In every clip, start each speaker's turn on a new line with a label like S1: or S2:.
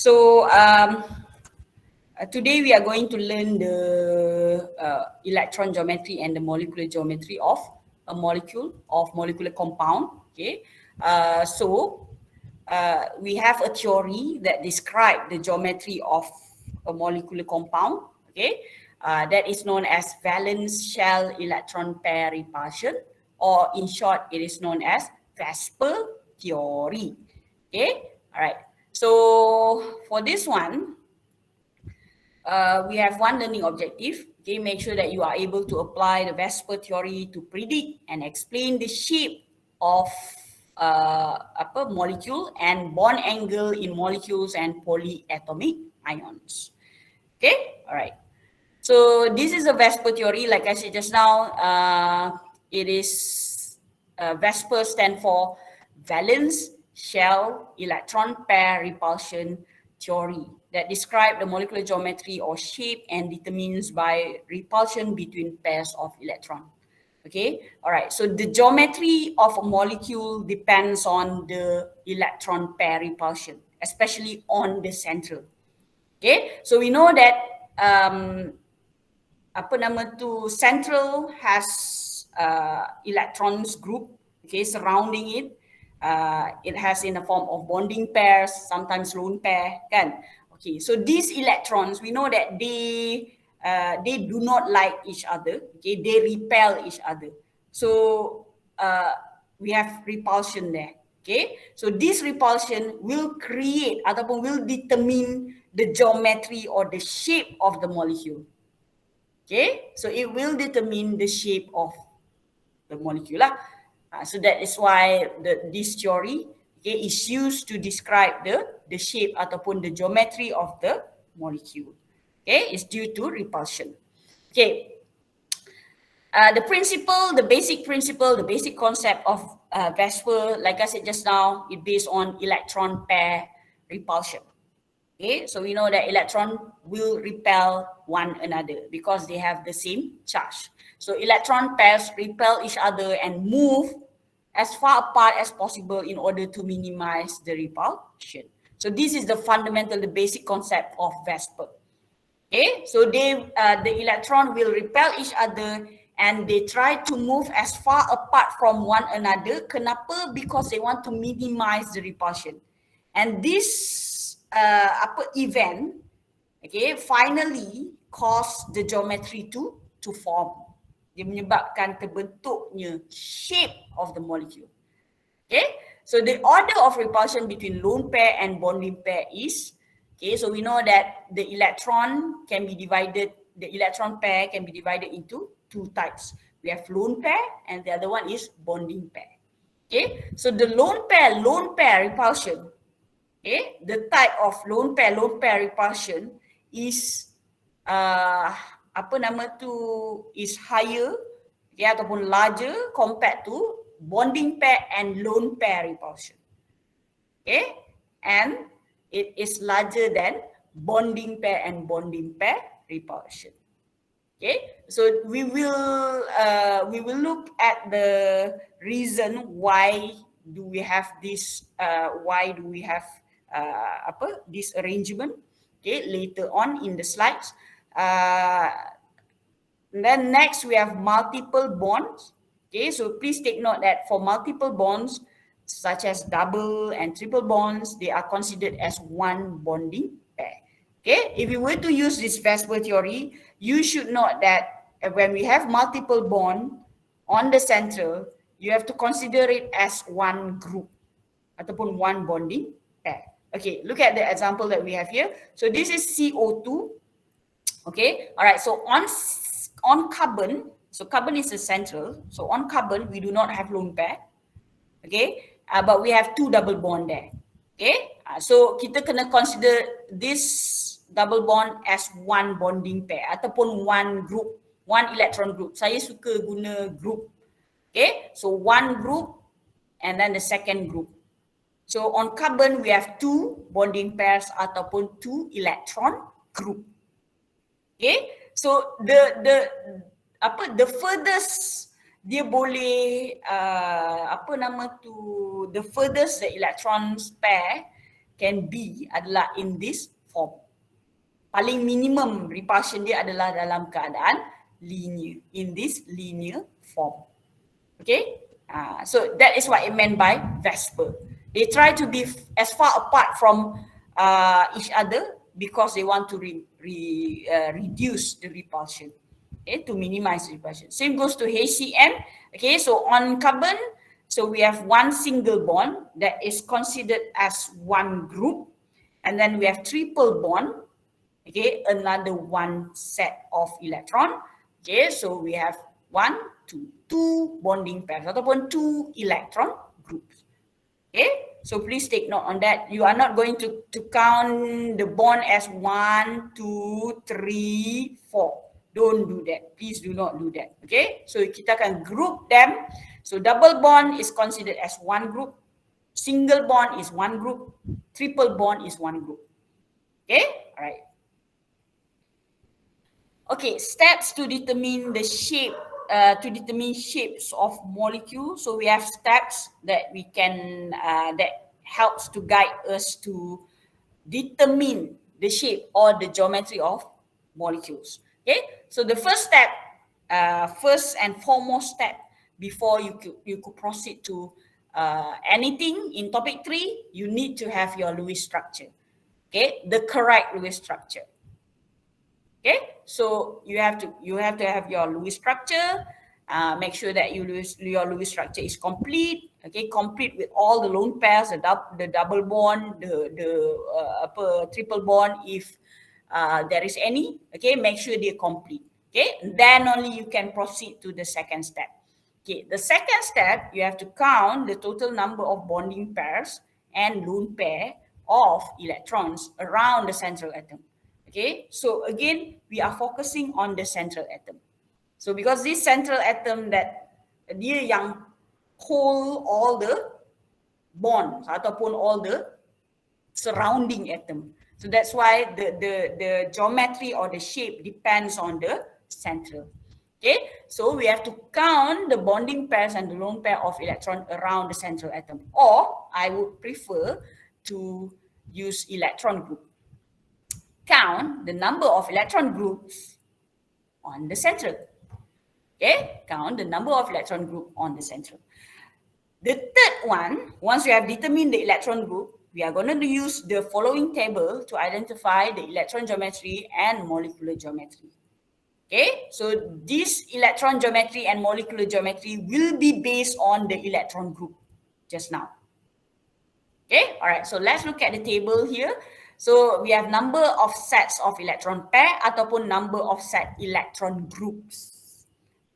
S1: So today we are going to learn the electron geometry and the molecular geometry of a molecule of molecular compound. Okay, we have a theory that describes the geometry of a molecular compound. Okay, that is known as valence shell electron pair repulsion, or in short, it is known as Vesper Theory. Okay, all right. So for this one, we have one learning objective. Okay, make sure that you are able to apply the Vesper theory to predict and explain the shape of molecule and bond angle in molecules and polyatomic ions. Okay, all right. So this is a Vesper theory. Like I said just now, it is Vesper stand for valence shell electron pair repulsion theory that describe the molecular geometry or shape and determines by repulsion between pairs of electron. Okay, all right. So the geometry of a molecule depends on the electron pair repulsion, especially on the central. Okay, so we know that central has electrons group, okay, surrounding it. It has in the form of bonding pairs, sometimes lone pair, kan? Okay, so these electrons, we know that they do not like each other. Okay, they repel each other. So we have repulsion there. Okay, so this repulsion will create ataupun will determine the geometry or the shape of the molecule. Okay, so it will determine the shape of the molecule lah. So that is why this theory, okay, is used to describe the shape ataupun the geometry of the molecule. Okay, it's due to repulsion. Okay, the basic concept of Vesper, like I said just now, it based on electron pair repulsion. Okay, so we know that electron will repel one another because they have the same charge. So electron pairs repel each other and move as far apart as possible in order to minimize the repulsion. So this is the basic concept of Vesper. Okay, so the electron will repel each other and they try to move as far apart from one another. Kenapa? Because they want to minimize the repulsion. And this event, okay, finally cause the geometry to form. Dia menyebabkan terbentuknya shape of the molecule. Okay, so the order of repulsion between lone pair and bonding pair is, okay, so we know that the electron pair can be divided into two types. We have lone pair and the other one is bonding pair. Okay, so the lone pair repulsion, okay, the type of lone pair repulsion is is higher, okay, ataupun larger compared to bonding pair and lone pair repulsion. Okay, and it is larger than bonding pair and bonding pair repulsion. Okay, so we will look at the reason why do we have this this arrangement, okay, later on in the slides. Then next we have multiple bonds. Okay, so please take note that for multiple bonds such as double and triple bonds, they are considered as one bonding pair. Okay, if you were to use this Vesper theory, you should note that when we have multiple bond on the central, you have to consider it as one group ataupun one bonding pair. Okay, look at the example that we have here. So this is CO2. Okay, all right. So on carbon, so carbon is the central. So on carbon, we do not have lone pair. Okay, but we have two double bond there. Okay, so kita kena consider this double bond as one bonding pair ataupun one group, one electron group. Saya suka guna group. Okay, so one group and then the second group. So on carbon, we have two bonding pairs ataupun two electron group. Okay, so the furthest dia boleh the furthest the electrons pair can be adalah in this form. Paling minimum repulsion dia adalah dalam keadaan linear, in this linear form. Okay, so that is what it meant by Vesper. They try to be as far apart from each other because they want to reduce the repulsion, okay, to minimize repulsion. Same goes to HCM. Okay, so on carbon, so we have one single bond that is considered as one group, and then we have triple bond. Okay, another one set of electron. Okay, so we have 1, 2, 2 bonding pairs ataupun 2 electron groups. Okay, so please take note on that. You are not going to count the bond as 1, 2, 3, 4. Don't do that. Please do not do that. Okay, so kita akan group them. So double bond is considered as one group. Single bond is one group. Triple bond is one group. Okay, all right. Okay, steps to determine the shape, to determine shapes of molecules. So we have steps that we can, that helps to guide us to determine the shape or the geometry of molecules. Okay, so the first step, first and foremost step before you could proceed to anything in topic 3, you need to have your Lewis structure. Okay, the correct Lewis structure. Okay, so you have to have your Lewis structure. Make sure that your Lewis structure is complete. Okay, complete with all the lone pairs, the double bond, the triple bond if there is any. Okay, make sure they're complete. Okay, then only you can proceed to the second step. Okay, the second step, you have to count the total number of bonding pairs and lone pair of electrons around the central atom. Okay, so again, we are focusing on the central atom. So because this central atom that dia yang hold all the bonds ataupun all the surrounding atom. So that's why the geometry or the shape depends on the central. Okay, so we have to count the bonding pairs and the lone pair of electron around the central atom. Or I would prefer to use electron group. Count the number of electron groups on the central. Okay, count the number of electron group on the central. The third one, once we have determined the electron group, we are going to use the following table to identify the electron geometry and molecular geometry. Okay, so this electron geometry and molecular geometry will be based on the electron group just now. Okay, all right, so let's look at the table here. So we have number of sets of electron pair ataupun number of set electron groups,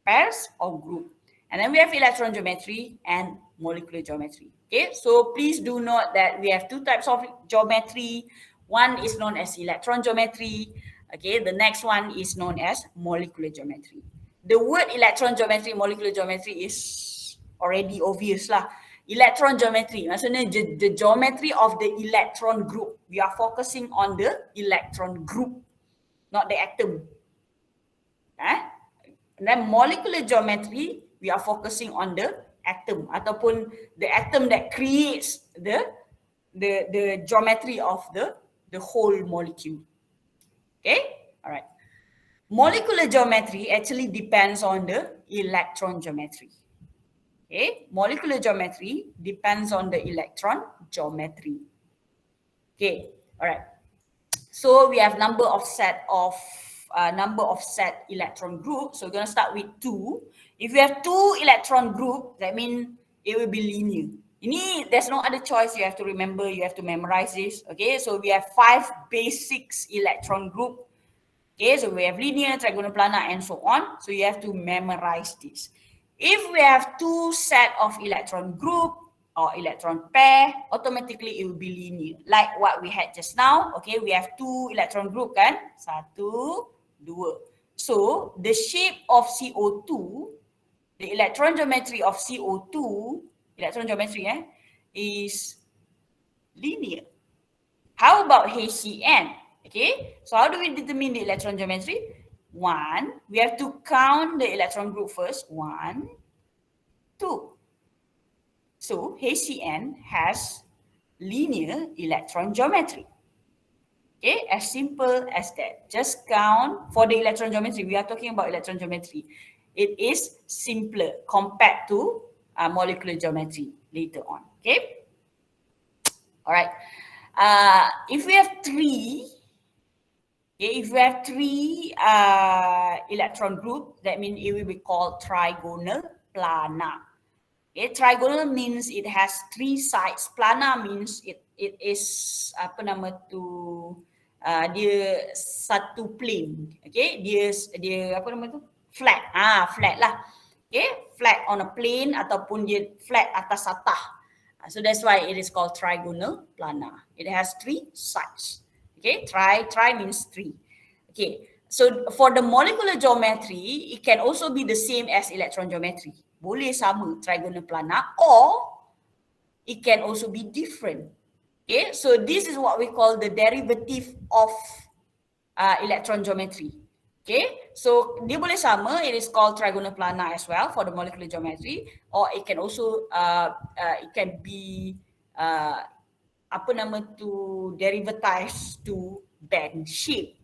S1: pairs or group. And then we have electron geometry and molecular geometry. Okay, so please do note that we have two types of geometry. One is known as electron geometry. Okay, the next one is known as molecular geometry. The word electron geometry, molecular geometry is already obvious lah. Electron geometry, maksudnya the geometry of the electron group. We are focusing on the electron group, not the atom. And then molecular geometry, we are focusing on the atom ataupun the atom that creates the geometry of the whole molecule. Okay, all right. Molecular geometry actually depends on the electron geometry. Okay, molecular geometry depends on the electron geometry. Okay, all right. So we have number of set electron groups. So we're going to start with 2. If you have 2 electron group, that means it will be linear. There's no other choice. You have to remember, you have to memorize this. Okay, so we have 5 basics electron group. Okay, so we have linear, trigonal planar, and so on. So you have to memorize this. If we have 2 set of electron group or electron pair, automatically it will be linear. Like what we had just now. Okay, we have 2 electron group kan? 1, 2. So the shape of CO2, the electron geometry of CO2, electron geometry is linear. How about HCN? Okay, so how do we determine the electron geometry? 1, we have to count the electron group first. 1, 2. So HCN has linear electron geometry. Okay, as simple as that. Just count for the electron geometry. We are talking about electron geometry. It is simpler compared to molecular geometry later on. Okay. All right. If we have three electron group, that means it will be called trigonal planar. Okay, trigonal means it has three sides. Planar means it is apa nama tu, dia satu plane. Okay, dia apa nama tu, flat. Flat lah. Okay, flat on a plane ataupun dia flat atas satah. So that's why it is called trigonal planar. It has three sides. Okay, tri means three. Okay, so for the molecular geometry, it can also be the same as electron geometry. Boleh sama trigonal planar, or it can also be different. Okay, so this is what we call the derivative of electron geometry. Okay, so dia boleh sama, it is called trigonal planar as well for the molecular geometry, or it can also it can be apa nama tu, derivatized to band shape.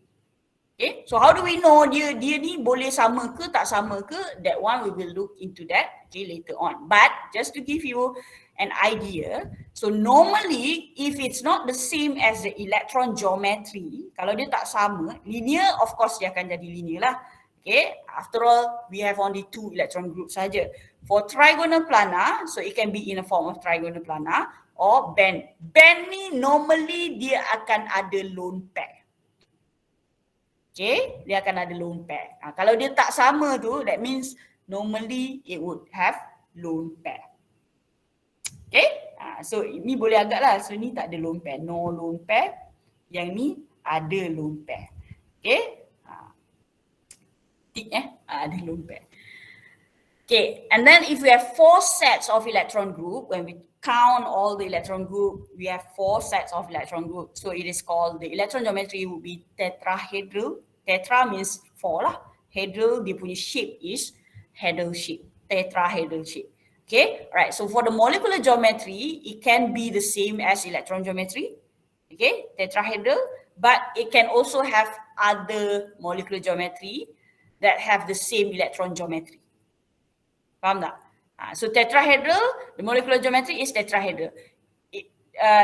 S1: Okay, so how do we know dia ni boleh sama ke tak sama ke? That one we will look into that later on. But just to give you an idea, so normally if it's not the same as the electron geometry, kalau dia tak sama, linear, of course dia akan jadi linear lah. Okay, after all we have only two electron groups saja. For trigonal planar, so it can be in a form of trigonal planar or band. Band ni normally dia akan ada lone pair. Okay, dia akan ada lone pair. Kalau dia tak sama tu, that means normally it would have lone pair. Okay, so ini boleh agak lah. So ni tak ada lone pair, no lone pair. Yang ni ada lone pair. Okay, tick ada lone pair. Okay, and then if we have four sets of electron group, when we count all the electron group, we have four sets of electron group. So it is called, the electron geometry would be tetrahedral. Tetra means four lah. Hedral, dia punya shape is hedral shape, tetrahedral shape. Okay, right. So for the molecular geometry, it can be the same as electron geometry. Okay, tetrahedral, but it can also have other molecular geometry that have the same electron geometry. Faham tak? So tetrahedral, the molecular geometry is tetrahedral.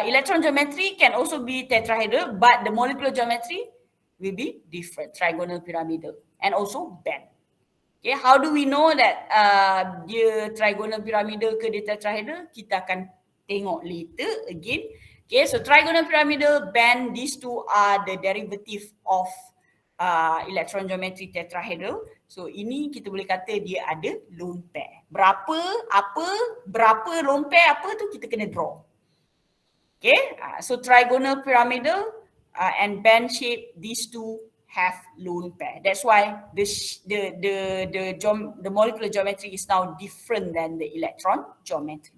S1: Electron geometry can also be tetrahedral, but the molecular geometry will be different, trigonal pyramidal and also band. Okay, how do we know that dia trigonal pyramidal ke dia tetrahedral? Kita akan tengok later again. Okay, so trigonal pyramidal, band, these two are the derivative of electron geometry tetrahedral. So ini kita boleh kata dia ada lone pair. Berapa lone pair apa tu kita kena draw. Okay, so trigonal pyramidal and band shape, these two have lone pair. That's why the molecular geometry is now different than the electron geometry.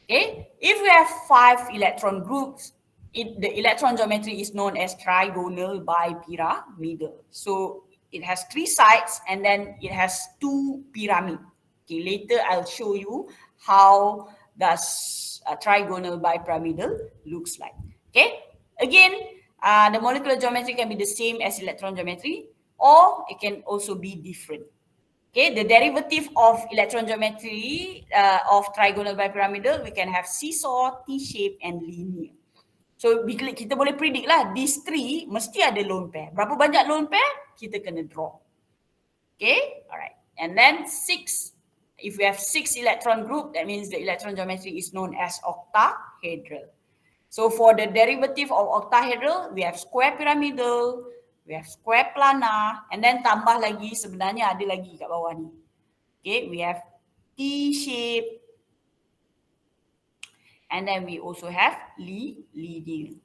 S1: Okay, if we have 5 electron groups, the electron geometry is known as Trigonal Bipyramidal. So it has 3 sides and then it has 2 pyramid. Okay, later I'll show you how does a trigonal bipyramidal looks like. Okay, again, the molecular geometry can be the same as electron geometry, or it can also be different. Okay, the derivative of electron geometry of trigonal bipyramidal, we can have seesaw, T-shape and linear. So kita boleh predict lah, these 3 mesti ada lone pair. Berapa banyak lone pair? Kita kena draw. Okay, alright. And then 6, if we have 6 electron group, that means the electron geometry is known as octahedral. So for the derivative of octahedral, we have square pyramidal, we have square planar, and then tambah lagi, sebenarnya ada lagi kat bawah ni. Okay, we have T-shape, and then we also have linear.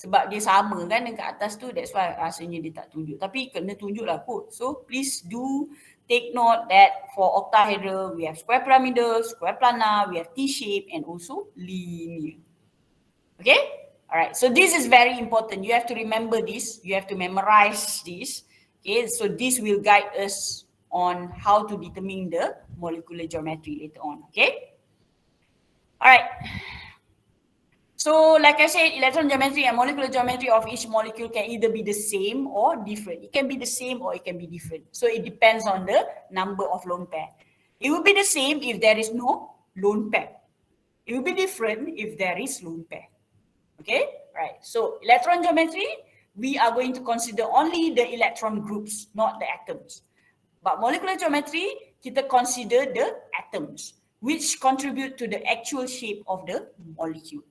S1: Sebab dia sama kan dekat atas tu, that's why rasanya dia tak tunjuk. Tapi kena tunjuk lah kot. So please do take note that for octahedral, we have square pyramidal, square planar, we have T-shape and also linear. Okay? Alright, so this is very important. You have to remember this. You have to memorize this. Okay, so this will guide us on how to determine the molecular geometry later on. Okay? Alright. So like I said, electron geometry and molecular geometry of each molecule can either be the same or different. It can be the same or it can be different. So it depends on the number of lone pair. It will be the same if there is no lone pair. It will be different if there is lone pair. Okay, right. So electron geometry, we are going to consider only the electron groups, not the atoms. But molecular geometry, kita consider the atoms, which contribute to the actual shape of the molecule.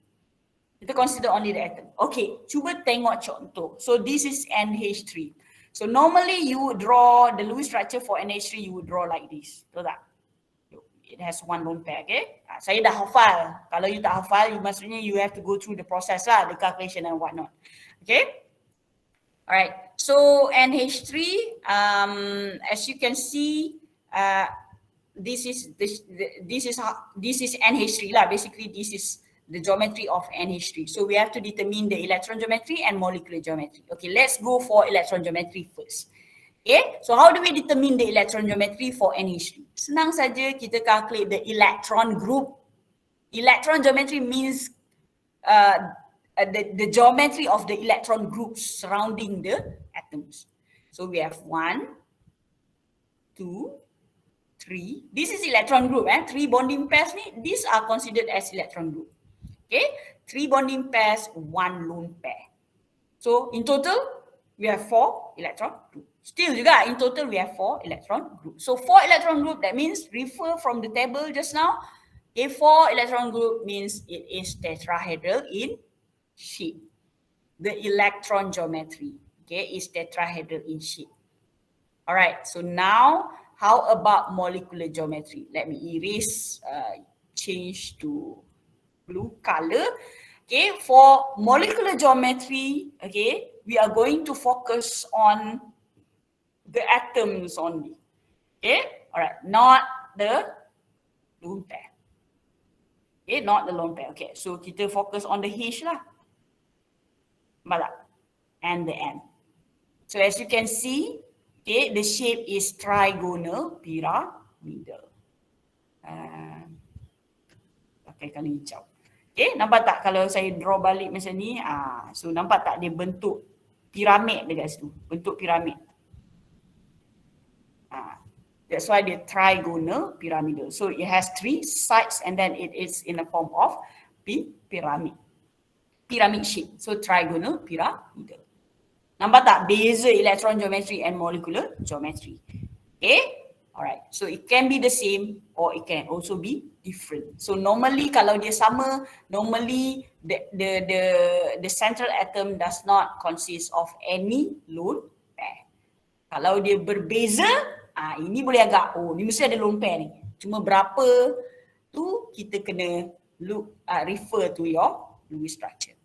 S1: Kita consider only the atom. Okay, cuba tengok contoh. So this is NH3. So normally you would draw the Lewis structure for NH3, you would draw like this. Betul tak? It has one lone pair, okay? Saya dah hafal. Kalau you tak hafal, maksudnya you have to go through the process lah, the calculation and whatnot. Okay? Alright, so NH3, as you can see, this is NH3 lah. Basically, this is the geometry of NH3. So we have to determine the electron geometry and molecular geometry. Okay, let's go for electron geometry first. Okay, so how do we determine the electron geometry for NH3? Senang saja kita calculate the electron group. Electron geometry means the geometry of the electron groups surrounding the atoms. So we have 1, 2, 3. This is electron group. 3 bonding pairs ni, these are considered as electron group. Okay, 3 bonding pairs, 1 lone pair. So in total, we have 4 electron group. Still juga, in total we have 4 electron group. So 4 electron group, that means refer from the table just now. A 4 electron group means it is tetrahedral in shape. The electron geometry, okay, is tetrahedral in shape. All right, so now how about molecular geometry? Let me erase, change to blue color. Okay, for molecular geometry, okay, we are going to focus on the atoms only. Okay, all right, not the lone pair. Okay, not the lone pair. Okay, so kita focus on the H lah. Malak. And the N. So as you can see, okay, the shape is trigonal pyramidal. Pakai kali hijau. Okay, nampak tak kalau saya draw balik macam ni? So nampak tak dia bentuk piramid dekat situ? Bentuk piramid. That's why dia trigonal pyramidal. So it has 3 sides and then it is in the form of pyramid. Pyramid shape. So trigonal pyramidal. Nampak tak beza electron geometry and molecular geometry? Okay? Alright, so it can be the same or it can also be different. So normally kalau dia sama, normally the central atom does not consist of any lone pair. Kalau dia berbeza, ini boleh agak, ni mesti ada lone pair ni. Cuma berapa tu kita kena refer to your Lewis structure.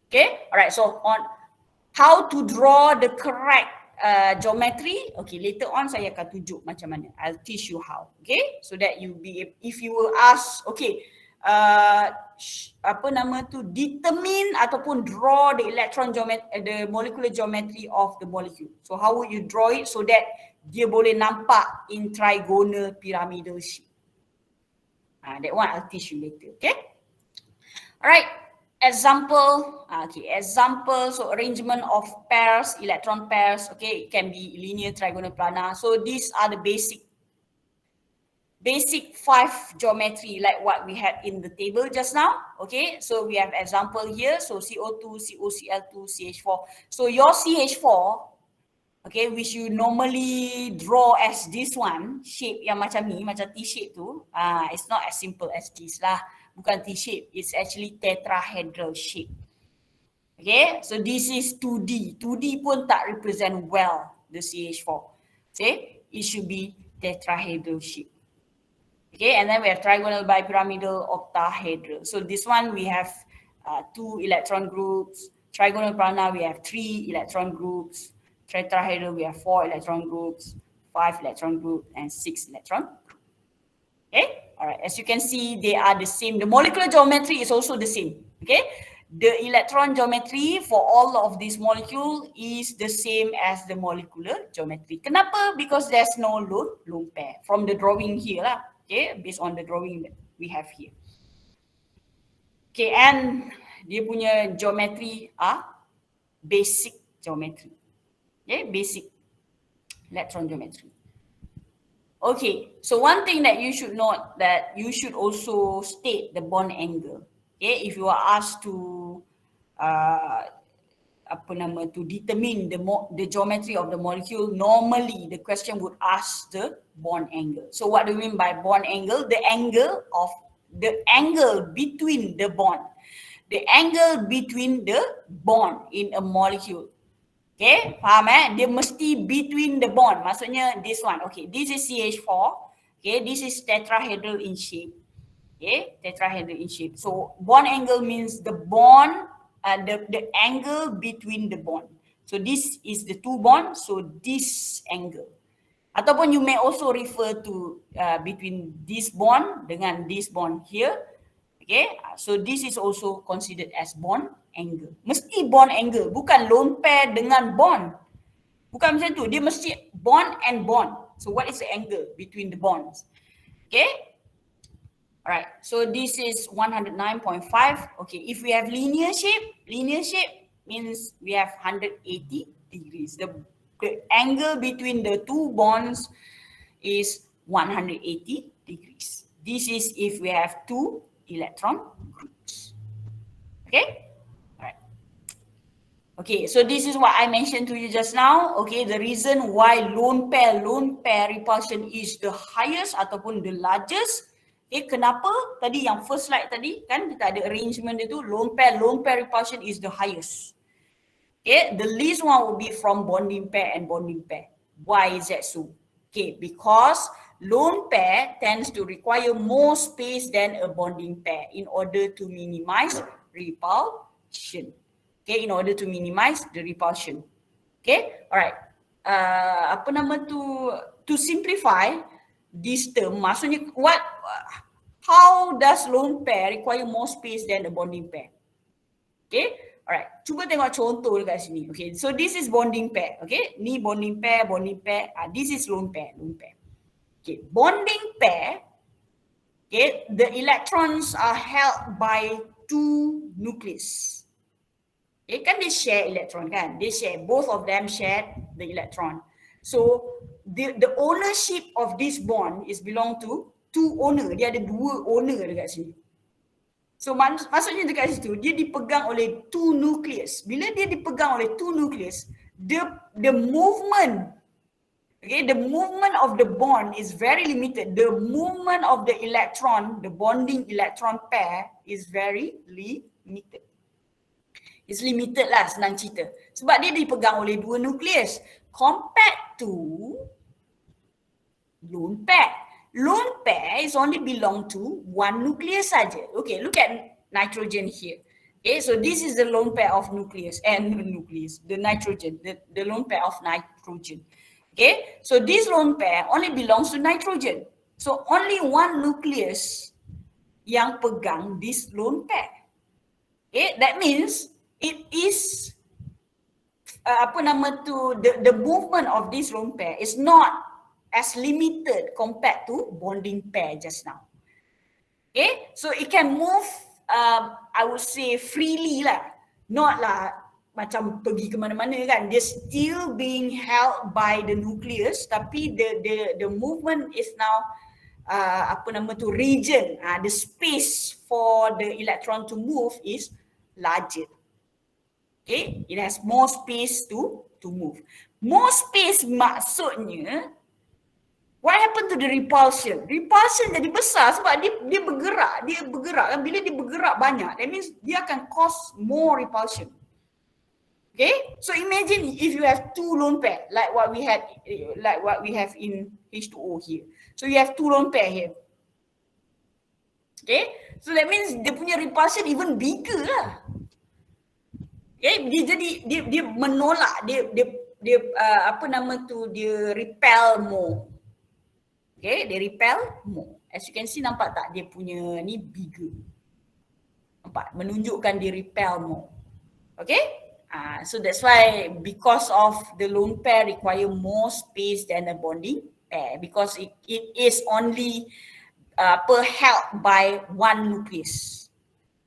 S1: Okay, alright, so on how to draw the correct geometry, okay, later on saya akan tunjuk macam mana. I'll teach you how, okay? So that you be, if you will ask, okay, apa nama tu, determine ataupun draw the electron geometry, the molecular geometry of the molecule. So how would you draw it so that dia boleh nampak in trigonal pyramidal shape? That one I'll teach you later, okay? Alright. Example, example, so arrangement of pairs, electron pairs, okay, it can be linear, trigonal, planar. So these are the basic 5 geometry like what we had in the table just now, okay. So we have example here, so CO2, COCl2, CH4. So your CH4, okay, which you normally draw as this one, shape yang macam ni, macam T-shape tu, it's not as simple as this lah. Bukan T-shape, it's actually tetrahedral shape. Okay, so this is 2D. 2D pun tak represent well the CH4. Okay, it should be tetrahedral shape. Okay, and then we have trigonal bipyramidal, octahedral. So this one we have 2 electron groups. Trigonal planar we have 3 electron groups. Tetrahedral we have 4 electron groups, 5 electron groups, and 6 electron groups. Okay. Alright, as you can see, they are the same. The molecular geometry is also the same. Okay, the electron geometry for all of these molecules is the same as the molecular geometry. Kenapa? Because there's no lone pair from the drawing here lah. Okay, based on the drawing that we have here. Okay, and dia punya geometry basic geometry. Okay, basic electron geometry. Okay, so one thing that you should note that you should also state the bond angle. Okay, if you are asked to to determine the geometry of the molecule, normally the question would ask the bond angle. So what do you mean by bond angle? The angle between the bond. The angle between the bond in a molecule. Okay, faham Dia mesti between the bond. Maksudnya this one. Okay, this is CH4. Okay, this is tetrahedral in shape. Okay, tetrahedral in shape. So bond angle means the bond, the angle between the bond. So this is the two bonds. So this angle. Ataupun you may also refer to between this bond dengan this bond here. Okay, so this is also considered as bond angle. Mesti bond angle, bukan lone pair dengan bond. Bukan macam tu, dia mesti bond and bond. So what is the angle between the bonds? Okay, alright, so this is 109.5. Okay, if we have linear shape means we have 180 degrees. The angle between the two bonds is 180 degrees. This is if we have two electron groups. Okay, alright. Okay, so this is what I mentioned to you just now. Okay, the reason why lone pair repulsion is the highest ataupun the largest. Okay, kenapa? Tadi yang first slide tadi kan kita ada arrangement dia tu, lone pair repulsion is the highest. Okay, the least one will be from bonding pair and bonding pair. Why is that so? Okay, because lone pair tends to require more space than a bonding pair in order to minimize repulsion. Okay, in order to minimize the repulsion. Okay, alright. To simplify this term, maksudnya how does lone pair require more space than a bonding pair? Okay, alright. Cuba tengok contoh dekat sini. Okay, so this is bonding pair. Okay, ni bonding pair. This is lone pair. Okay, bonding pair. Okay, the electrons are held by two nucleus. Okay, kan they share electron kan? They share, both of them share the electron. So the ownership of this bond is belong to two owner. Dia ada dua owner dekat sini. So maksudnya dekat situ dia dipegang oleh two nucleus. Bila dia dipegang oleh two nucleus, the movement, okay, the movement of the bond is very limited. The movement of the electron, the bonding electron pair is very limited. It's limited lah, senang cerita. Sebab dia dipegang oleh dua nukleus. Compared to lone pair. Lone pair is only belong to one nucleus saja. Okay, look at nitrogen here. Okay, so this is the lone pair of the nitrogen, the lone pair of nitrogen. Okay, so this lone pair only belongs to nitrogen. So only one nucleus yang pegang this lone pair. Okay, that means it is the movement of this lone pair is not as limited compared to bonding pair just now. Okay, so it can move I would say freely lah, not lah macam pergi ke mana-mana kan. They're still being held by the nucleus, tapi the movement is now region, the space for the electron to move is larger. Okay, it has more space to move. More space maksudnya, what happened to the repulsion? Repulsion jadi besar sebab dia bergerak kan. Bila dia bergerak banyak, that means dia akan cause more repulsion. Okay, so imagine if you have two lone pair like what we have in H2O here. So you have two lone pair here. Okay, so that means dia punya repulsion even bigger lah. Okay, dia menolak, dia repel more. Okay, dia repel more. As you can see, nampak tak dia punya ni bigger. Nampak, menunjukkan dia repel more. Okay, so that's why because of the lone pair require more space than a bonding pair, because it is only held by one nucleus.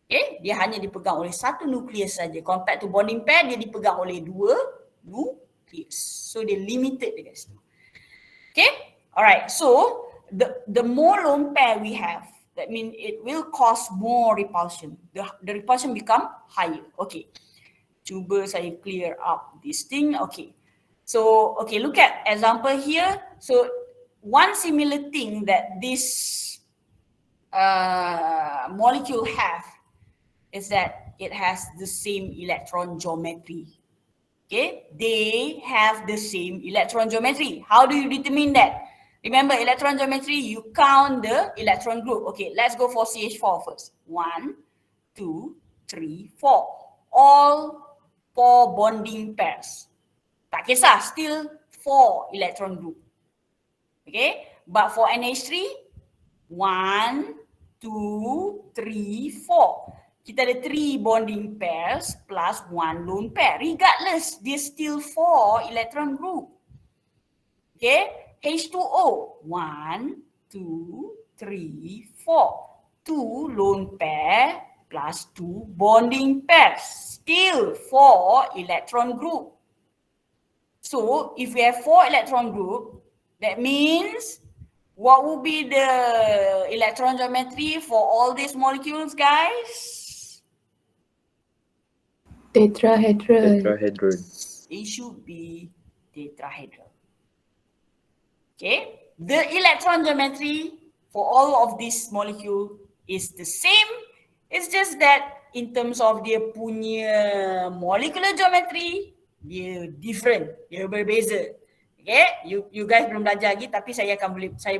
S1: Okay, dia hanya dipegang oleh satu nukleus saja. Compared to bonding pair, dia dipegang oleh dua nukleus. So dia limited dekat situ. Okay, alright. So the more lone pair we have, that means it will cause more repulsion. The repulsion become higher. Okay, cuba saya clear up this thing. Okay, so okay, look at example here. So one similar thing that this molecule have is that it has the same electron geometry. Okay, they have the same electron geometry. How do you determine that? Remember, electron geometry, you count the electron group. Okay, let's go for CH4 first. 1, 2, 3, 4. All 4 bonding pairs. Tak kisah, still 4 electron group. Okay, but for NH3, 1, 2, 3, 4. Kita ada 3 bonding pairs plus 1 lone pair. Regardless, there's still 4 electron group. Okay, H2O, 1, 2, 3, 4. 2 lone pair plus 2 bonding pairs. Still 4 electron group. So, if we have 4 electron group, that means what would be the electron geometry for all these molecules, guys?
S2: Tetrahedral.
S3: Tetrahedral.
S1: It should be tetrahedral. Okay, the electron geometry for all of these molecule is the same. It's just that in terms of dia punya molecular geometry, dia different, dia berbeza. Okay, you guys belum belajar lagi, tapi saya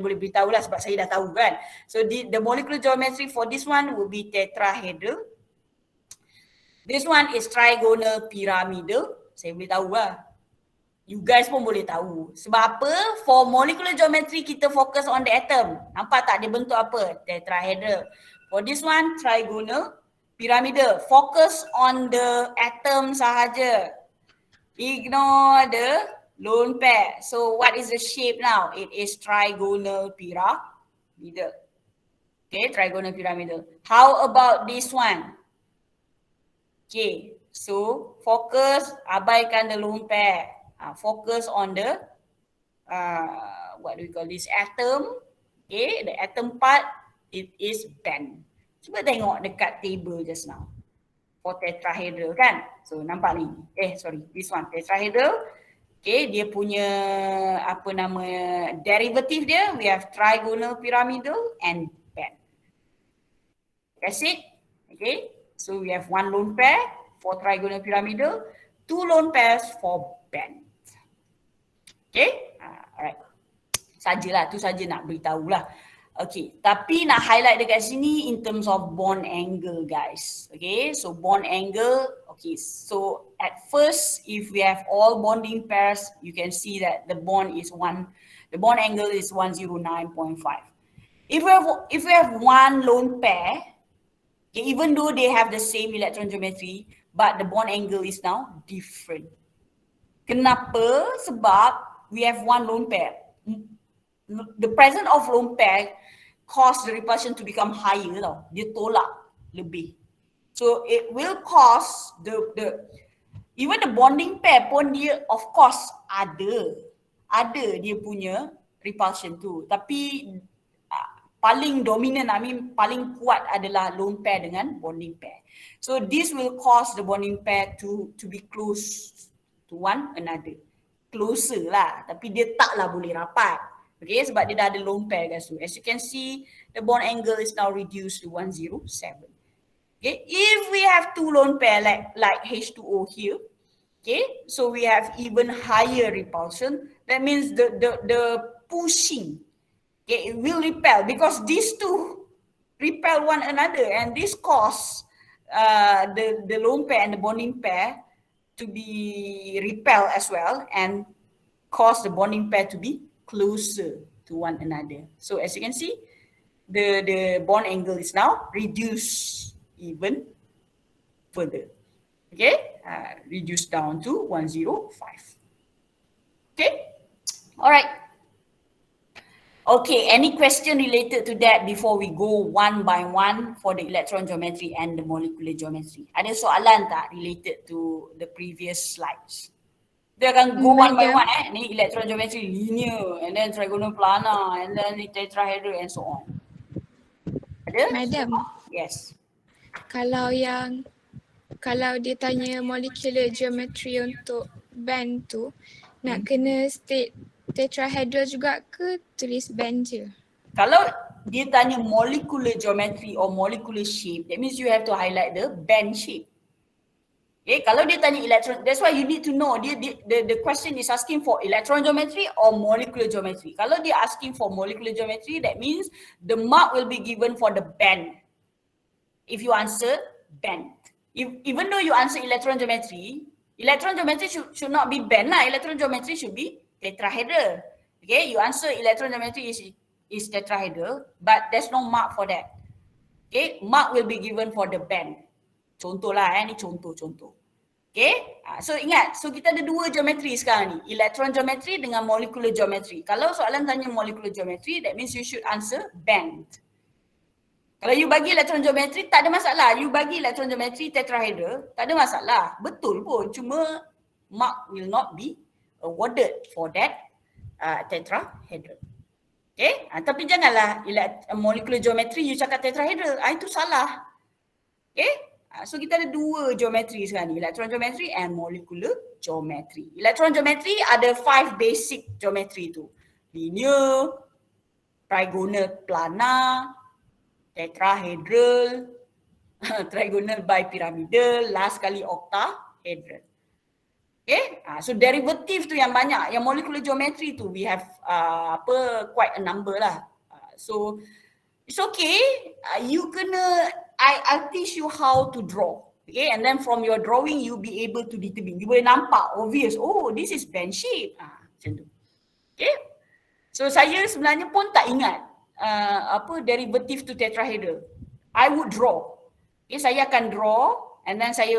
S1: boleh beritahu lah sebab saya dah tahu kan. So the molecular geometry for this one will be tetrahedral. This one is trigonal pyramidal. Saya boleh tahu lah. You guys pun boleh tahu. Sebab apa? For molecular geometry, kita fokus on the atom. Nampak tak dia bentuk apa? Tetrahedral. For this one, trigonal pyramidal. Focus on the atom sahaja. Ignore the lone pair. So what is the shape now? It is trigonal pyramidal. Okay, trigonal pyramidal. How about this one? Okay, so focus, abaikan the lone pair. Focus on the, what do we call this, atom. Okay, the atom part, it is band. Cuba tengok dekat table just now. For tetrahedral kan. So nampak ni. This one, tetrahedral. Okay, dia punya apa nama derivative dia, we have trigonal pyramidal and band. That's it. Okay. So we have 1 lone pair for trigonal pyramidal, 2 lone pairs for band. Okay, alright. Sajalah, tu saja nak beritahu lah. Okay, tapi nak highlight dekat sini in terms of bond angle, guys. Okay, so bond angle. Okay, so at first, if we have all bonding pairs, you can see that the bond angle is 109.5. If we have 1 lone pair, okay, even though they have the same electron geometry, but the bond angle is now different. Kenapa? Sebab we have 1 lone pair. The presence of lone pair cause the repulsion to become higher tau. Dia tolak lebih. So it will cause even the bonding pair pun dia of course ada dia punya repulsion tu. Tapi paling dominant, paling kuat adalah lone pair dengan bonding pair. So this will cause the bonding pair to be close to one another. Closer lah, tapi dia taklah boleh rapat. Okay, sebab dia dah ada lone pair guys. As you can see, the bond angle is now reduced to 107. Okay, if we have 2 lone pair like H2O here, okay, so we have even higher repulsion. That means the pushing, okay, it will repel because these two repel one another, and this cause the lone pair and the bonding pair to be repel as well, and cause the bonding pair to be closer to one another. So as you can see, the bond angle is now reduced even further. Okay, reduced down to 105. Okay, all right. Okay, any question related to that before we go one by one for the electron geometry and the molecular geometry? Ada soalan tak related to the previous slides? Dia akan go one by one Ni electron geometry linear, and then trigonal planar, and then the tetrahedral and so on. Ada?
S3: Madam,
S1: Yes.
S3: kalau dia tanya molecular geometry untuk band tu, nak kena state tetrahedral juga ke tulis band je?
S1: Kalau dia tanya molecular geometry or molecular shape, that means you have to highlight the band shape. Okay, kalau dia tanya electron, that's why you need to know the question is asking for electron geometry or molecular geometry. Kalau dia asking for molecular geometry, that means the mark will be given for the band. If you answer band. Even though you answer electron geometry should not be band lah. Electron geometry should be tetrahedral. Okay, you answer electron geometry is tetrahedral, but there's no mark for that. Okay, mark will be given for the band. Contoh lah ni contoh. Okay, so ingat, so kita ada dua geometri sekarang ni, electron geometry dengan molecular geometry. Kalau soalan tanya molecular geometry, that means you should answer band. Kalau you bagi electron geometry, tak ada masalah. You bagi electron geometry tetrahedral, tak ada masalah. Betul pun, cuma mark will not be awarded for that tetrahedral. Okay, tapi janganlah molecular geometry you cakap tetrahedral, itu salah. Okay, so kita ada dua geometri sekarang ni, electron geometry and molecular geometry. Electron geometry ada 5 basic geometry tu. Linear, trigonal planar, tetrahedral, trigonal bipyramidal, last kali octahedral. Okay, so derivative tu yang banyak. Yang molecular geometry tu we have quite a number lah. So it's okay. You kena I'll teach you how to draw. Okay, and then from your drawing you be able to determine. You boleh nampak obvious. Oh, this is band shape. Macam tu. Okay. So saya sebenarnya pun tak ingat derivative to tetrahedral. I would draw. Okay, saya akan draw, and then saya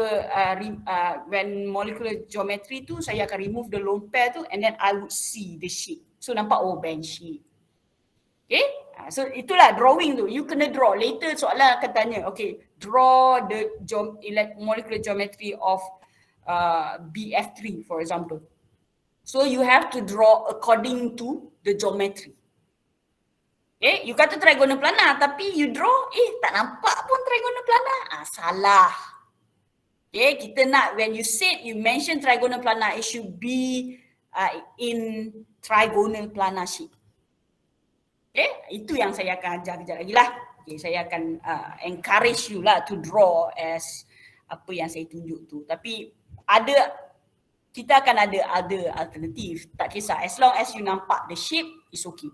S1: when molecular geometry tu saya akan remove the lone pair tu, and then I would see the shape. So nampak band shape. Okay, so itulah drawing tu. You kena draw. Later soalan akan tanya, okay, draw the molecular geometry of BF3 for example. So you have to draw according to the geometry. Okay, you kata trigonal planar tapi you draw, tak nampak pun trigonal planar. Salah. Okay, kita nak, when you mention trigonal planar, it should be in trigonal planar shape. Okay, itu yang saya akan ajar kejap lagi lah. Okay, saya akan encourage you lah to draw as apa yang saya tunjuk tu. Tapi kita akan ada alternatif. Tak kisah, as long as you nampak the shape, it's okay.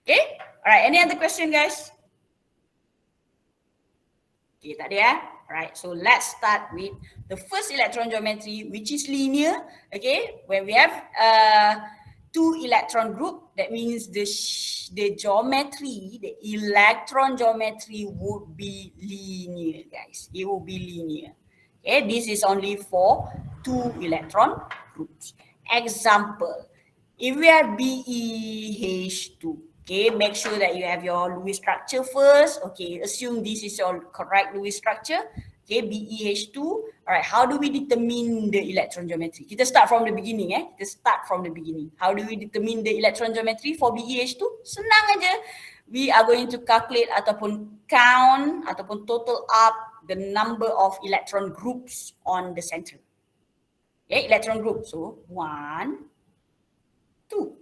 S1: Okay, alright, any other question guys? Okay, tak ada Alright, so let's start with the first electron geometry, which is linear. Okay, when we have 2 electron group, that means the geometry, the electron geometry would be linear guys. It will be linear. Okay, this is only for 2 electron groups. Example, if we have BeH2, okay, make sure that you have your Lewis structure first. Okay, assume this is your correct Lewis structure. Okay, BeH2. Alright, how do we determine the electron geometry? Kita start from the beginning Kita start from the beginning. How do we determine the electron geometry for BeH2? Senang aja. We are going to calculate ataupun count ataupun total up the number of electron groups on the center. Okay, electron group. So 1, 2.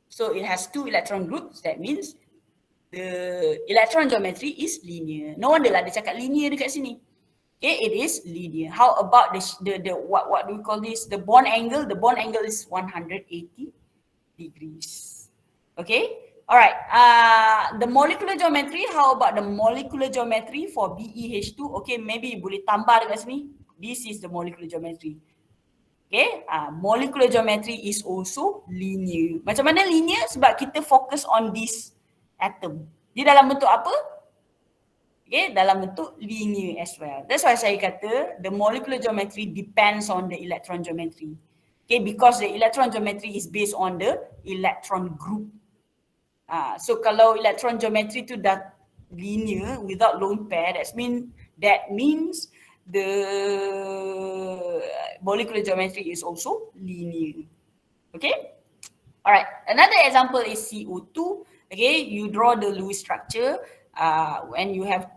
S1: So it has 2 electron groups. That means the electron geometry is linear. No wonder lah dia cakap linear dekat sini. Okay, it is linear. How about the what do we call this? The bond angle. The bond angle is 180 degrees. Okay. Alright. The molecular geometry. How about the molecular geometry for BeH2? Okay, maybe boleh tambah dekat sini. This is the molecular geometry. Okay, molecular geometry is also linear. Macam mana linear? Sebab kita fokus on this atom. Dia dalam bentuk apa? Okay, dalam bentuk linear as well. That's why saya kata the molecular geometry depends on the electron geometry. Okay, because the electron geometry is based on the electron group. So kalau electron geometry tu dah linear without lone pair, that means the molecular geometry is also linear. Okay? Alright, another example is CO2. Okay, you draw the Lewis structure. When you have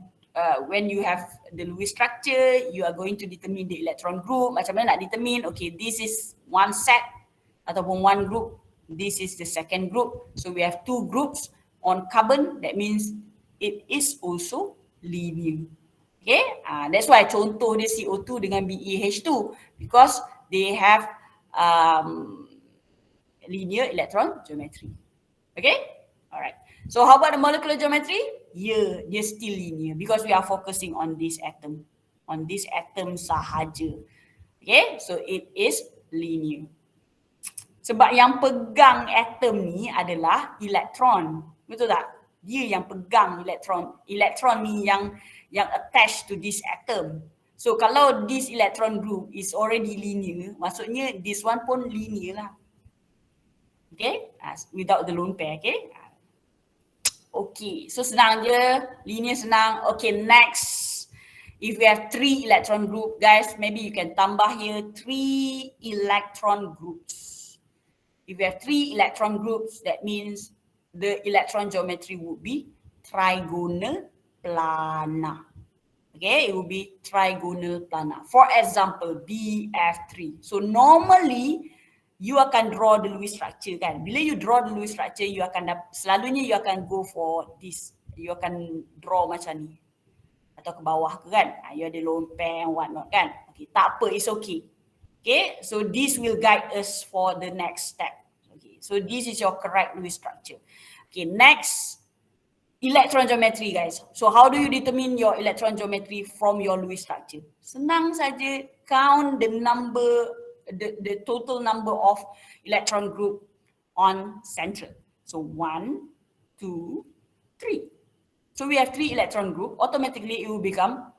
S1: the Lewis structure, you are going to determine the electron group. Macam mana nak determine? Okay, this is one set ataupun one group. This is the second group. So we have two groups on carbon. That means it is also linear. Okay, that's why contoh dia CO2 dengan BeH2 because they have linear electron geometry. Okay? Alright. So how about the molecular geometry? Yeah, dia still linear because we are focusing on this atom. On this atom sahaja. Okay? So it is linear. Sebab yang pegang atom ni adalah elektron. Betul tak? Dia yang pegang elektron. Elektron ni yang attached to this atom. So kalau this electron group is already linear, maksudnya this one pun linear lah. Okay, without the lone pair, okay. Okay, so senang je, linear senang. Okay, next. If we have 3 electron group, guys, maybe you can tambah here 3 electron groups. If we have 3 electron groups, that means the electron geometry would be trigonal planar. Okay, it will be trigonal planar. For example, BF3. So normally, you akan draw the Lewis structure kan. Bila you draw the Lewis structure, you akan selalunya you akan go for this. You akan draw macam ni. Atau ke bawah ke kan. You ada lone pair and what not kan. Okay, tak apa, it's okay. Okay, so this will guide us for the next step. Okay, so this is your correct Lewis structure. Okay, next, electron geometry guys. So how do you determine your electron geometry from your Lewis structure? Senang saja, count the number, the total number of electron group on central. So 1, 2, 3. So we have 3 electron group, automatically it will become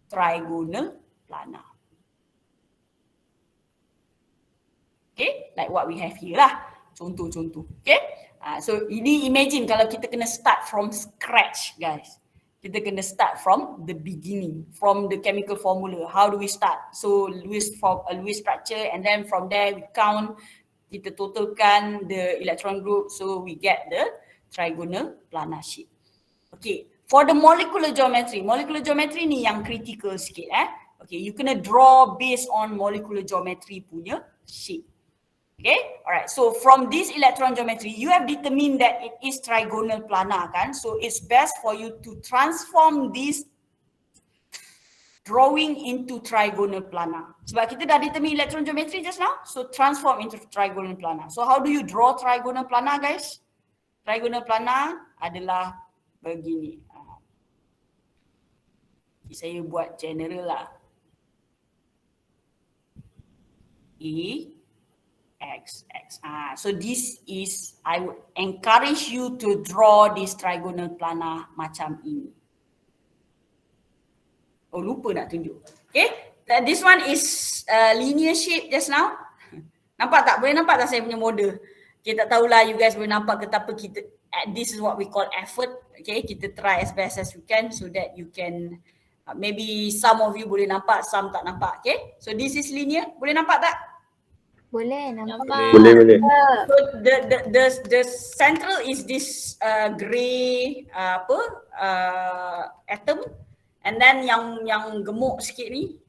S1: trigonal planar. Okay, like what we have here lah. Contoh-contoh. Okay, so ini imagine kalau kita kena start from scratch guys. Kita kena start from the beginning, from the chemical formula. How do we start? So Lewis structure, and then from there we count, kita totalkan the electron group, so we get the trigonal planar shape. Okay, for the molecular geometry ni yang critical sikit Okay, you kena draw based on molecular geometry punya shape. Okay, alright. So from this electron geometry, you have determined that it is trigonal planar kan. So it's best for you to transform this drawing into trigonal planar. Sebab kita dah determine electron geometry just now, so transform into trigonal planar. So how do you draw trigonal planar guys? Trigonal planar adalah begini. Saya buat general lah. X. So this is, I would encourage you to draw this trigonal planar macam ini. Oh, lupa nak tunjuk. Okay, this one is linear shape just now. Nampak tak? Boleh nampak tak saya punya model? Okay, tak tahulah you guys boleh nampak ke tak apa kita, this is what we call effort. Okay, kita try as best as we can so that you can, maybe some of you boleh nampak, some tak nampak. Okay, so this is linear. Boleh nampak tak?
S2: Boleh nampak.
S4: Boleh.
S1: So the central is this grey atom, and then yang gemuk sikit ni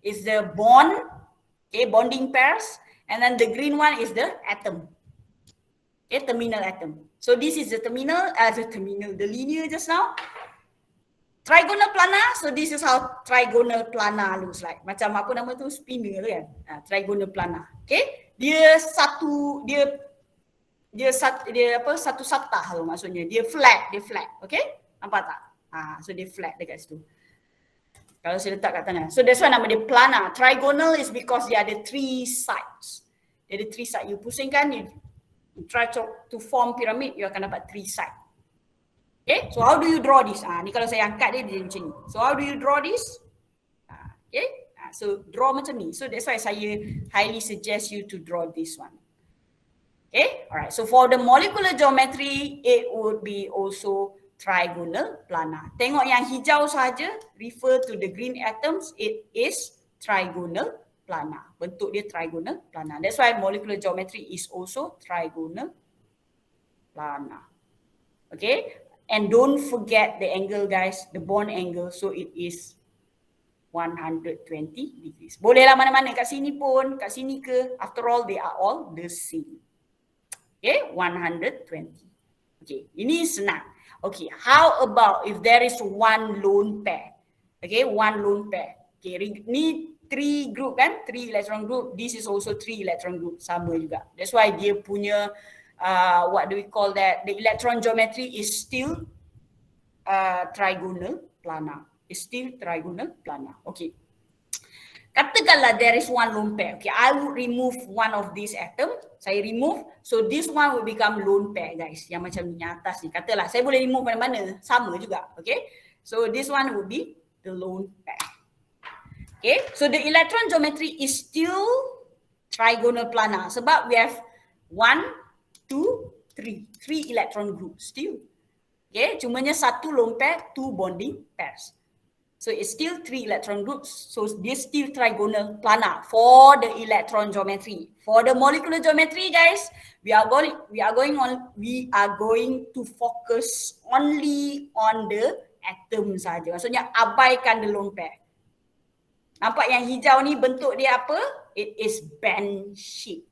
S1: is the bond, okay, bonding pairs, and then the green one is the atom, okay, terminal atom. So this is the terminal, the linear just now. Trigonal planar, so this is how trigonal planar looks like. Macam apa nama tu, spinner kan? Trigonal planar. Okay? Dia satu satah tu maksudnya. Dia flat. Okay? Nampak tak? So dia flat dekat situ. Kalau saya letak kat tengah. So that's why nama dia planar. Trigonal is because dia ada 3 sides. Dia ada 3 sides. You pusingkan, you try to form pyramid, you akan dapat 3 sides. Okay, so how do you draw this? Ni kalau saya angkat dia macam ni. So how do you draw this? Okay, so draw macam ni. So that's why saya highly suggest you to draw this one. Okay, all right. So for the molecular geometry, it would be also trigonal planar. Tengok yang hijau saja, refer to the green atoms, it is trigonal planar. Bentuk dia trigonal planar. That's why molecular geometry is also trigonal planar. Okay, and don't forget the angle, guys, the bond angle. So it is 120 degrees. Bolehlah mana-mana, kat sini pun, kat sini ke, after all they are all the same. Okay, 120. Okay, ini senang. Okay, how about if there is one lone pair? Okay, one lone pair. Okay, ni 3 group kan, 3 electron group. This is also 3 electron group, sama juga. That's why dia punya, what do we call that? The electron geometry is still trigonal planar. It's still trigonal planar. Okay. Katakanlah there is one lone pair. Okay, I would remove one of these atom. Saya remove. So this one will become lone pair, guys. Yang macam ni atas ni. Katalah saya boleh remove mana-mana. Sama juga. Okay. So this one would be the lone pair. Okay. So the electron geometry is still trigonal planar. Sebab we have 1, 2, 3. 3 electron groups still. Okay. Cumanya satu lone pair, 2 bonding pairs. So it's still 3 electron groups. So this still trigonal planar for the electron geometry. For the molecular geometry, guys, we are going to focus only on the atom saja. Maksudnya abaikan the lone pair. Nampak yang hijau ni bentuk dia apa? It is band shape.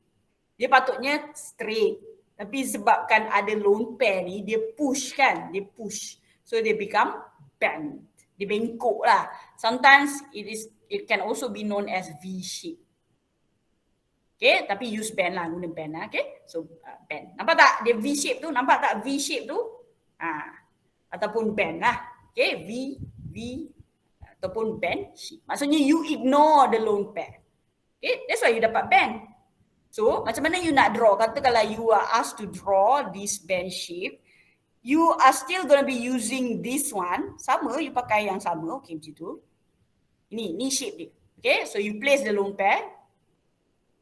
S1: Dia patutnya straight. Tapi sebabkan ada lone pair ni, dia push kan? Dia push. So they become bend. Dia bengkok lah. Sometimes it can also be known as V shape. Okay, tapi use band lah, guna band lah. Okay, so band. Nampak tak dia V shape tu? Nampak tak V shape tu? Ataupun band lah. Okay, V ataupun band shape. Maksudnya you ignore the lone pair. Okay, that's why you dapat band. So macam mana you nak draw? Katakanlah you are asked to draw this band shape. You are still going to be using this one. Sama, you pakai yang sama. Okay, macam tu. Ini shape dia. Okay, so you place the lone pair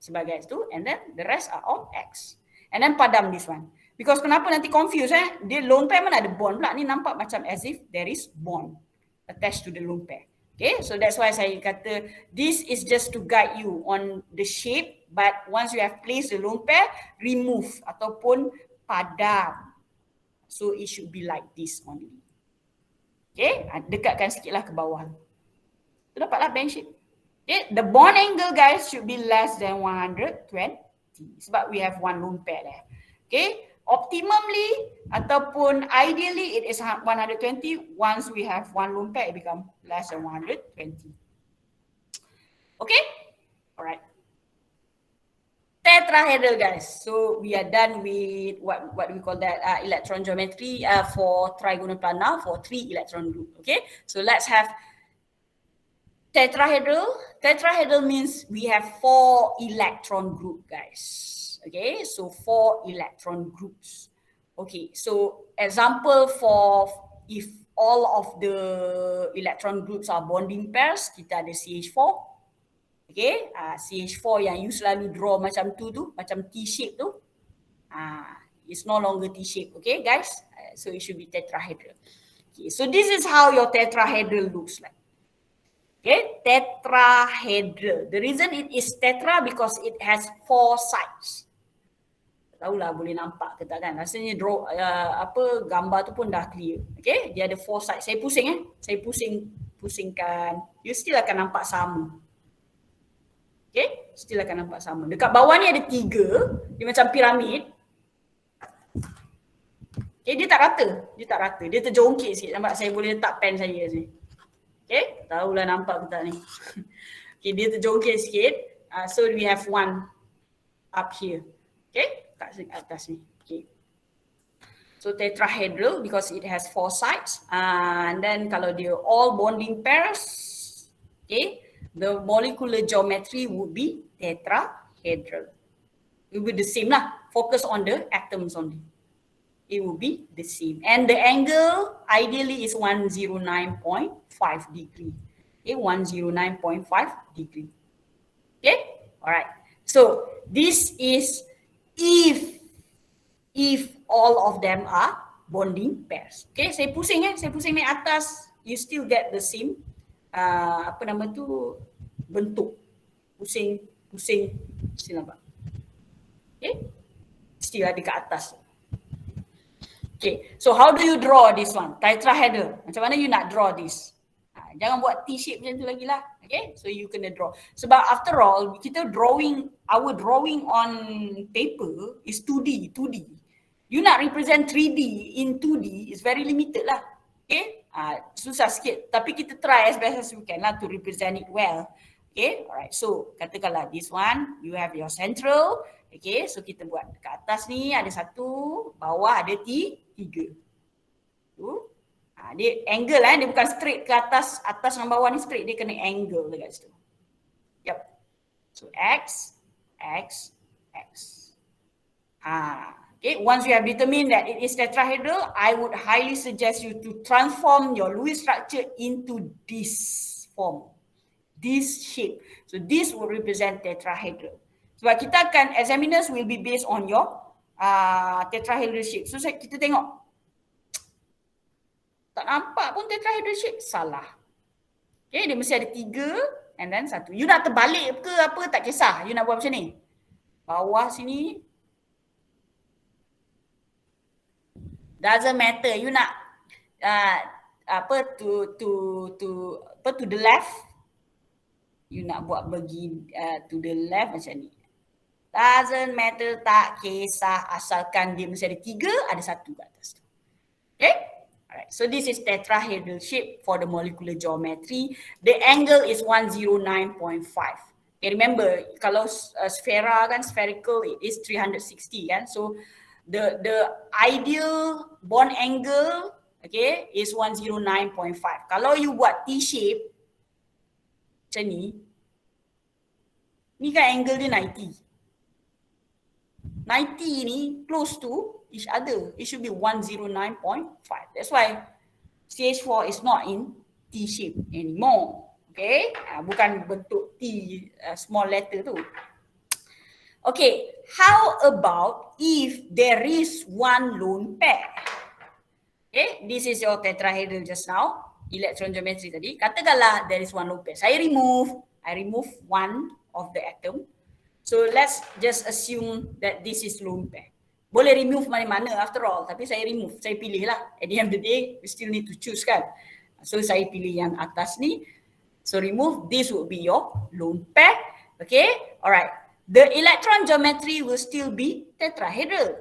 S1: sebagai itu, and then the rest are all X. And then padam this one. Because kenapa nanti confuse dia lone pair mana ada bond pula. Ni nampak macam as if there is bond attached to the lone pair. Okay, so that's why saya kata this is just to guide you on the shape, but once you have placed the lone pair, remove ataupun padam. So it should be like this only. Okay, dekatkan sikitlah ke bawah. Tu dapatlah band shape. Okay, the bond angle, guys, should be less than 120 sebab we have one lone pair there. Okay, optimally ataupun ideally it is 120. Once we have one lone pair, it become less than 120. Okay, alright. Tetrahedral, guys. So we are done with what do we call that? Electron geometry for trigonal planar for 3 electron group. Okay, so let's have tetrahedral. Tetrahedral means we have 4 electron group, guys. Okay, so 4 electron groups. Okay, so example for if all of the electron groups are bonding pairs, kita ada CH4. Okay, CH4 yang you selalu draw macam tu, macam T-shape tu. It's no longer T-shape, okay guys? So it should be tetrahedral. Okay, so this is how your tetrahedral looks like. Okay, tetrahedral. The reason it is tetra because it has 4 sides. Tahulah boleh nampak ke tak kan? Rasanya draw gambar tu pun dah clear. Okay, dia ada 4 sides. Saya pusing Saya pusingkan. You still akan nampak sama. Okay, still akan nampak sama. Dekat bawah ni ada 3, dia macam piramid. Okay, dia tak rata. Dia terjongkit sikit. Nampak saya boleh letak pen saya sini. Okay, tahulah nampak ke tak ni. Okay, dia terjongkit sikit. So we have one up here. Okay, kat atas ni. Okay. So tetrahedral because it has 4 sides. And then kalau dia all bonding pairs, okay, the molecular geometry would be tetrahedral. It will be the same lah. Focus on the atoms only. It will be the same. And the angle ideally is 109.5 degree. Okay, 109.5 degree. Okay, alright. So this is if if all of them are bonding pairs. Okay, saya pusing naik atas, you still get the same apa nama tu, bentuk. Pusing, still nampak. Okay, still ada kat atas. Okay, so how do you draw this one? Tetrahedral. Macam mana you nak draw this? Jangan buat T-shape macam tu lagi lah. Okay, so you kena draw. Sebab after all, kita our drawing on paper is 2D. You nak represent 3D in 2D is very limited lah. Okay, susah sikit. Tapi kita try as best as we can lah to represent it well. Okay, alright. So katakanlah this one, you have your central. Okay, so kita buat kat atas ni ada 1, bawah ada 3. Dia angle dia bukan straight ke atas dengan bawah ni straight, dia kena angle dekat situ. Yep. So X. Okay, once you have determined that it is tetrahedral, I would highly suggest you to transform your Lewis structure into this form, this shape. So this will represent tetrahedral. Sebab kita akan, examiners will be based on your tetrahedral shape. So kita tengok, tak nampak pun tetrahedral shape, salah. Okay, dia mesti ada 3 and then 1. You nak terbalik ke apa, tak kisah. You nak buat macam ni. Bawah sini. Doesn't matter. You nak to the left. You nak buat bagi to the left macam ni. Doesn't matter, tak kisah, asalkan dia mesti ada 3, ada 1 kat atas tu. Okay? Alright, so this is tetrahedral shape for the molecular geometry. The angle is 109.5. Okay, remember, kalau sphera kan, spherical, it is 360 kan. So the ideal bond angle, okay, is 109.5. Kalau you buat T shape macam ni kan angle dia 90. 90 ni close to each other. It should be 109.5. That's why CH4 is not in T shape anymore. Okay, bukan bentuk T small letter tu. Okay, how about if there is one lone pair? Okay, this is your tetrahedral just now, electron geometry tadi. Katakanlah there is one lone pair. I remove one of the atom. So let's just assume that this is lone pair. Boleh remove mana-mana after all, tapi saya remove, saya pilih lah. At the end of the day, we still need to choose kan. So saya pilih yang atas ni. So remove, this would be your lone pair. Okay, alright. The electron geometry will still be tetrahedral.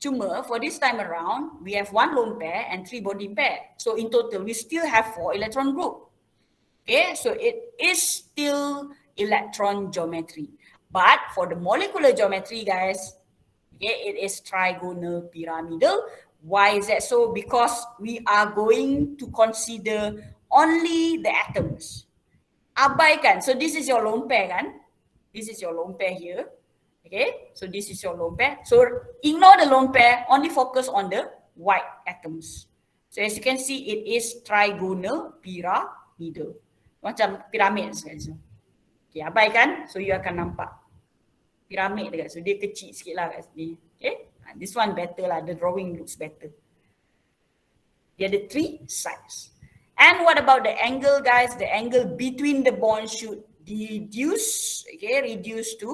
S1: Cuma for this time around, we have one lone pair and 3 bonding pair. So in total, we still have 4 electron group. Okay, so it is still electron geometry. But for the molecular geometry, guys, okay, it is trigonal pyramidal. Why is that so? Because we are going to consider only the atoms. Abaikan. So this is your lone pair kan? This is your lone pair here. Okay, so this is your lone pair. So ignore the lone pair, only focus on the white atoms. So as you can see, it is trigonal pyramidal. Macam piramid sekarang. Okay, abaikan. So you akan nampak piramid dekat. So dia kecil sikit lah kat sini. Okay, this one better lah. The drawing looks better. Dia ada 3 sides. And what about the angle, guys? The angle between the bonds should reduce to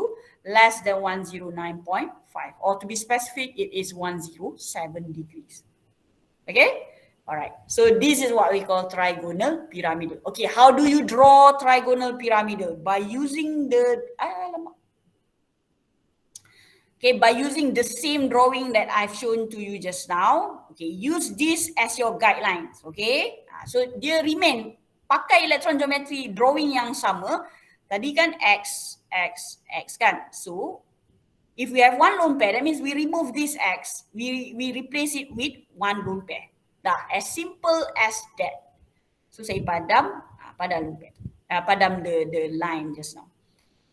S1: less than 109.5. Or to be specific, it is 107 degrees. Okay? Alright. So this is what we call trigonal pyramidal. Okay, how do you draw trigonal pyramidal? By using the by using the same drawing that I've shown to you just now. Okay, use this as your guidelines. Okay, so dia remain pakai electron geometry drawing yang sama. Tadi kan X kan. So if we have one lone pair, that means we remove this X. We replace it with one lone pair. Dah, as simple as that. So saya padam lone pair. Padam the line just now.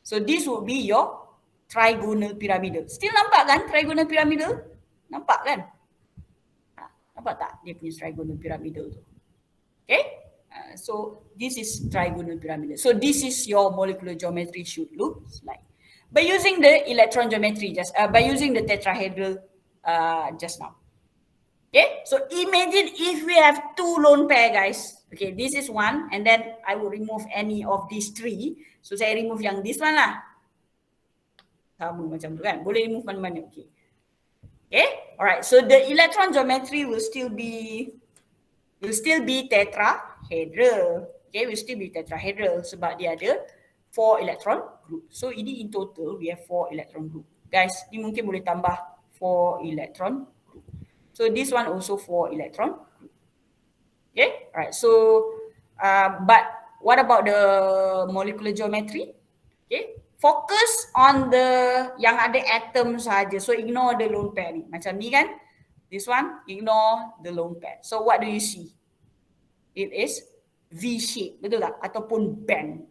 S1: So this will be your trigonal pyramidal. Still nampak kan trigonal pyramidal? Nampak kan? Nampak tak dia punya trigonal pyramidal tu? Okay? So this is trigonal pyramidal. So this is your molecular geometry should look like. By using the electron geometry, by using the tetrahedral just now. Okay, so imagine if we have two lone pair, guys. Okay, this is one, and then I will remove any of these three. So saya remove yang this one lah. Sama macam tu kan. Boleh remove mana-mana. Okay. Okay, alright. So the electron geometry will still be tetrahedral. Okay, will still be tetrahedral sebab dia ada 4 electron group. So ini in total we have 4 electron group. Guys, ni mungkin boleh tambah 4 electron group. So this one also 4 electron group. Okay, alright. So but what about the molecular geometry? Okay, focus on the yang ada atom saja. So ignore the lone pair ni. Macam ni kan? This one, ignore the lone pair. So what do you see? It is V shape, betul tak? Ataupun band.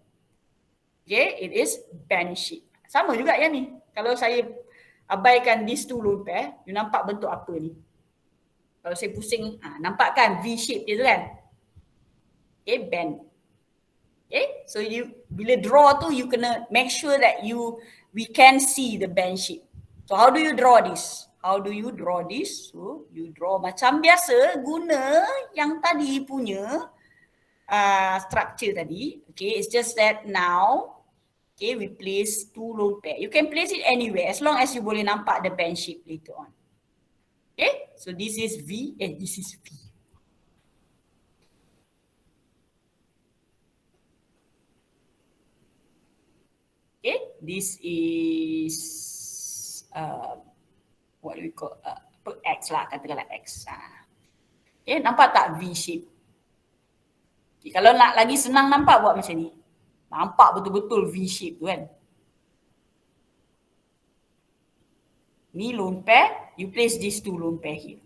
S1: Okay, it is band shape. Sama juga yang ni. Kalau saya abaikan these two lone pair, you nampak bentuk apa ni? Kalau saya pusing, nampak kan V shape dia tu kan? Okay, band. Okay, so you bila draw tu you kena make sure that we can see the band shape. So how do you draw this? How do you draw this? So you draw macam biasa guna yang tadi punya structure tadi. Okay, it's just that now okay, we place two lone pair. You can place it anywhere as long as you boleh nampak the band shape later on. Okay, so this is V and this is V. Okay, this is what do we call X lah, katakanlah X. Okay, nampak tak V shape? Okay, kalau nak lagi senang nampak buat macam ni. Nampak betul-betul V shape tu kan? Ni lone pair, you place these two lone pair here.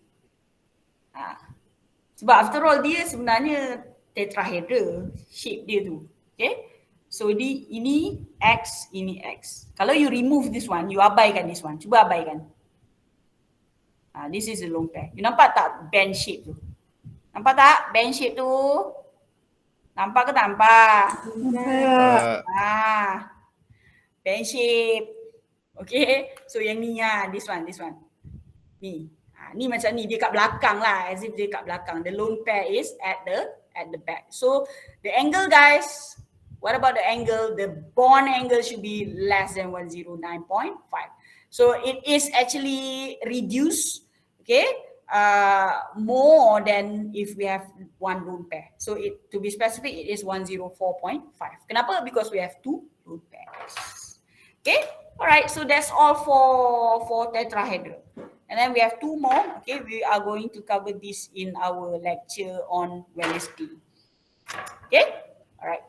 S1: Sebab after all dia sebenarnya tetrahedral shape dia tu. Okay? So ini X, ini X. Kalau you remove this one, you abaikan this one. Cuba abaikan. This is a lone pair. You nampak tak band shape tu? Nampak tak band shape tu? Nampak ke tak nampak? Nampak. Band shape. Okay, so yang ni this one. Ni. Ni macam ni, dia kat belakang lah, as if dia kat belakang. The lone pair is at the back. So the angle, guys, what about the angle? The bond angle should be less than 109.5. So it is actually reduced, okay, more than if we have one lone pair. So to be specific, it is 104.5. Kenapa? Because we have two lone pairs. Okay. Alright, so that's all for tetrahedral. And then we have two more. Okay, we are going to cover this in our lecture on Wednesday. Okay, alright.